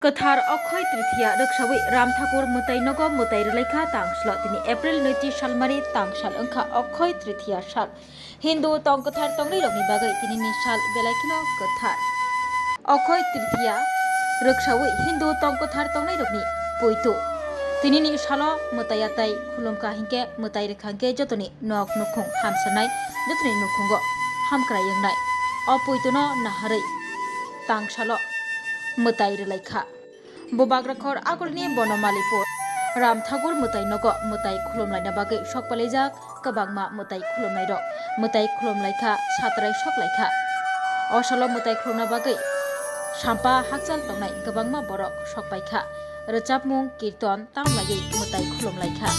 Kathar Akhay Tritiyani Ruksawi Ram Thakur Mutai Nogo Mutai Relaikha Tangslo Tini April Niti Shalmari Tangsal Angka Akhay Tritiyani Shal Hindu Tong Kathar Tongri Logi Bagai Tini Nishal Belaikino Kathar Akhay Tritiyani Ruksawi Hindu Tong Kathar Tongri Logi Poito Tini Nishalo Mutayatai Khulumka Hinke Mutai Rekhanke Jotoni Nok Nukung Hamsanai Jotoni Nukungo Hamkrayangnai Opoitono Naharai Tangsalo Mutai Relaikha Bobagrokog Agolni Bonomalipur Ram Thakur Mutai Nogo Mutai Khwlaijakha Bagai Khwlaijakha Kabangma Mutai Khwlaijakha Mutai Khwlaijakha Satrai Shoklaikha O Salo Mutai Khwlaijakha Bagai Sampa Hakjal Tongnai Kabangma Borok Shokpaikha Rechapmung Kirton Tamlagi Mutai Khwlaijakha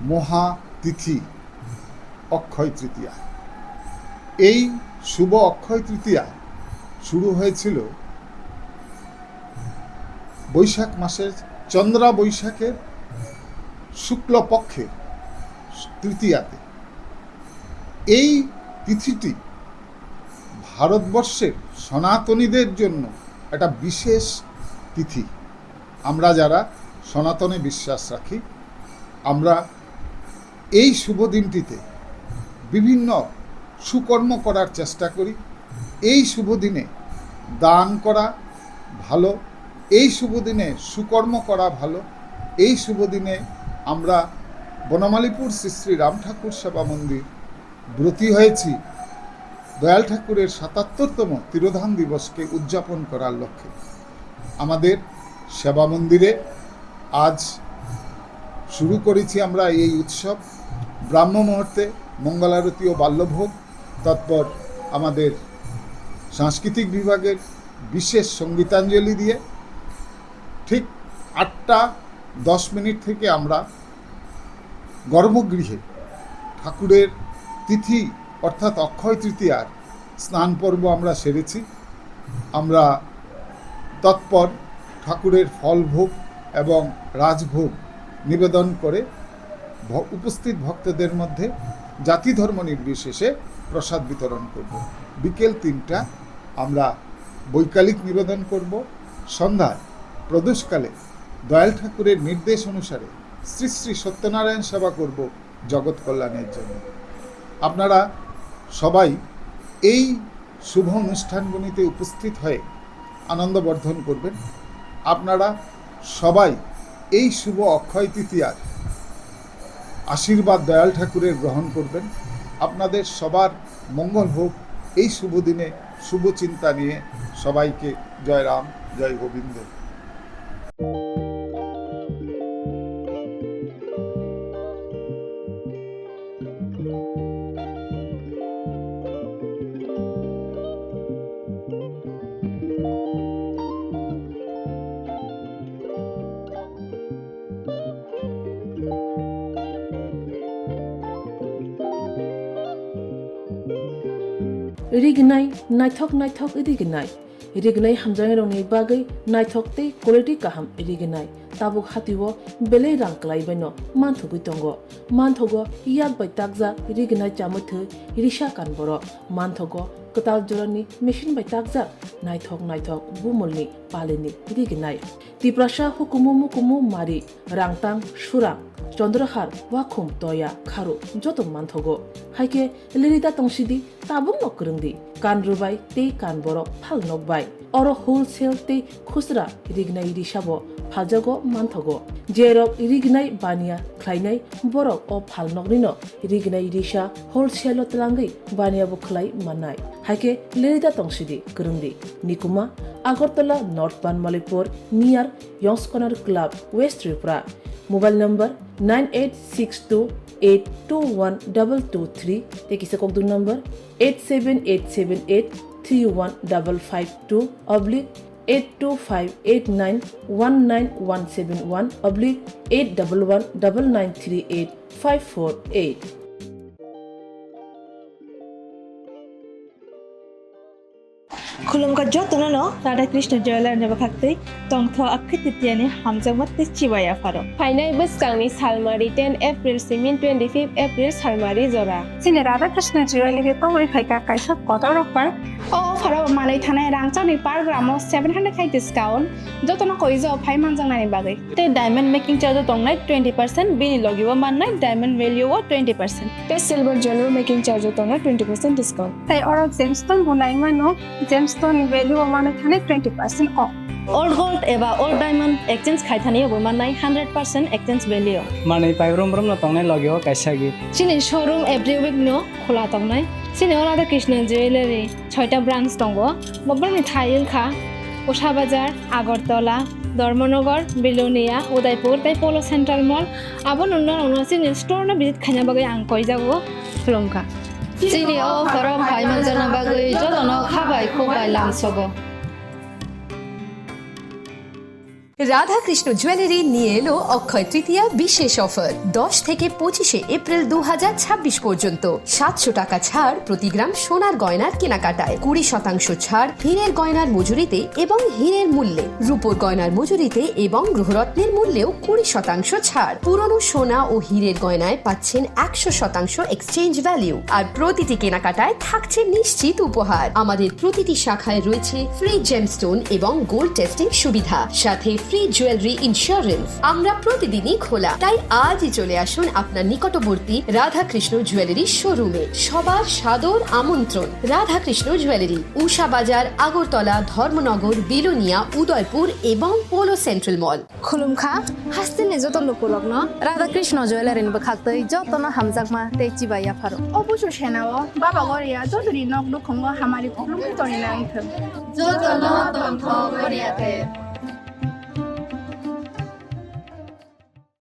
মহা তিথি অক্ষয় তৃতীয়া। এই শুভ অক্ষয় তৃতীয়া শুরু হয়েছিল বৈশাখ মাসের চন্দ্রা বৈশাখের শুক্লপক্ষের তৃতীয়াতে। এই তিথিটি ভারতবর্ষের সনাতনীদের জন্য একটা বিশেষ তিথি। আমরা যারা সনাতনে বিশ্বাস রাখি, আমরা এই শুভ দিনটিতে বিভিন্ন সুকর্ম করার চেষ্টা করি। এই শুভ দিনে দান করা ভালো, এই শুভ দিনে সুকর্ম করা ভালো। এই শুভ দিনে আমরা বনমালীপুর শ্রী শ্রী রাম ঠাকুর সেবা মন্দির ব্রতী হয়েছি দয়াল ঠাকুরের ৭৭তম তিরোধান দিবসকে উদযাপন করার লক্ষ্যে। আমাদের সেবা মন্দিরে আজ শুরু করেছি আমরা এই উৎসব। ব্রাহ্ম মুহূর্তে মঙ্গলারতি ও বাল্যভোগ, তৎপর আমাদের সাংস্কৃতিক বিভাগের বিশেষ সঙ্গীতাঞ্জলি দিয়ে ঠিক ৮টা ১০ থেকে আমরা গর্ভগৃহে ঠাকুরের তিথি অর্থাৎ অক্ষয় তৃতীয়ার স্নান পর্ব আমরা সেরেছি। আমরা তৎপর ঠাকুরের ফলভোগ এবং রাজভোগ নিবেদন করে উপস্থিত ভক্তদের মধ্যে জাতি ধর্ম নির্বিশেষে প্রসাদ বিতরণ করব। বিকেল ৩টা আমরা বৈকালিক নিবেদন করব। সন্ধ্যায় প্রদোষকালে দয়াল ঠাকুরের নির্দেশ অনুসারে শ্রী শ্রী সত্যনারায়ণ সেবা করব জগৎ কল্যাণের জন্য। আপনারা সবাই এই শুভ অনুষ্ঠানগুলিতে উপস্থিত হয়ে আনন্দবর্ধন করবেন। আপনারা সবাই এই শুভ অক্ষয় তৃতীয়ার আশীর্বাদ দয়াল ঠাকুরের গ্রহণ করবেন। আপনাদের সবার মঙ্গল হোক। এই শুভ দিনে শুভ চিন্তা নিয়ে সবাইকে জয় রাম, জয় Govinda. Rignai naithok rignai hamjang rongni bagai naithok tei quality kaham rignai tabuk hatiwo belei rang klai baino manthugui tongo manthogo yak bai takja rignai chamuthu risha kan boro manthogo katal jorani machine bai takja naithok bumulni palini rignai tiprasha hukumu mari rangtang surang চন্দ্রহার ওয়াখুম তয়া খারু যত মানথগো হাইকে লিরিদা তংসিদি তাবুং নকরংদি কান রুবাই তে কান বরক ফাল নকবাই or wholesale তে খুচরা রিগনাই রিসাবো ফালজাগো মানথগো জেরক রিগনাই বানিয়া খ্লাইনাই বরক ও ফাল নকনিনো রিগনাই রিসা হোলসেল তলাঙ্গै বানিয়াবো খ্লাই মানাই হাইকে লিরিদা তংসিদি করংদি নিকুমা আগরতলা নর্থ বানমালিপুর নিয়ার ইয়ংসকনার club west Tripura mobile number 9862821223 tekisa kokdu number 87878315552 /82589191171 /8119938 548 Khulumka jotono no Radha Krishna Jeweler neba khakte tongtho Akhay Tritiyani hamjangma te chibaya pharo. Fainai Bwsongni salmari 10 April simin 25 April salmari jora. Sini Radha Krishna Jeweler ke pawai khaika kaisa koto rokpar. Oh pharo malai thanai rangchani par gramo 700 khai discount jotono koijo phai manjangnani bagai. Te diamond making charge tongnai 20% bini logibo mannai diamond value o 20%. Te silver jewelry making charge tongnai 20% discount. Tai oro gemstone bunai mano gemstone value mane thane 20% off. Old gold eba old diamond exchange khai thani obo mannai 100% exchange value. Manai pai rom no tongnai logio kaisa gi. Sini showroom every week no khola tongnai. Sini Radha Krishna Jewelry 6টা branch tongo. Mobarni Thaiil kha Usha Bazar Agartala Dharmanagar Bilonia Udaipur tai Polo Central Mall abon onno sini store na visit khanya bagai ang koi jago Khulumka. Sini o pharo bhai manjana bagai jotono khabai khobai lamsogo. Radha Krishna jewellery নিয়ে এলো অক্ষয় তৃতীয়া বিশেষ offer 10 থেকে 25 April 2026 পর্যন্ত 700 টাকা ছাড় প্রতি গ্রাম সোনার গয়নার কেনাকাটায় 20% ছাড় হীরের গয়নার মজুরিতে এবং হীরের মূল্যে রূপোর গয়নার মজুরিতে এবং গ্রহরত্নের মূল্যেও 20% ছাড় পুরনো সোনা ও হীরের গয়নায় পাচ্ছেন 100% এক্সচেঞ্জ ভ্যালু আর প্রতিটি কেনাকাটায় থাকছে নিশ্চিত উপহার আমাদের প্রতিটি শাখায় রয়েছে ফ্রি জেমস্টোন এবং গোল্ড টেস্টিং সুবিধা সাথে ফ্রি জুয়েলারি ইন্স্যুরেন্স আমরা প্রতিদিনই খোলা তাই আজই চলে আসুন আপনার নিকটবর্তী রাধা কৃষ্ণ জুয়েলারি শোরুমে সবার সাদর আমন্ত্রণ রাধা কৃষ্ণ জুয়েলারি উষা বাজার আগরতলা ধর্মনগর বিলোনিয়া উদয়পুর এবং পোলো সেন্ট্রাল মল Khulumka hastine jotono pulokno Radha Krishna Jewelry ni bakhaktai jotono hamjakma te chibaya pharo. Obusho shenao baba goria joduri nok dukhongo hamari khulumki tori nang thum. Jotono tongtho goriate.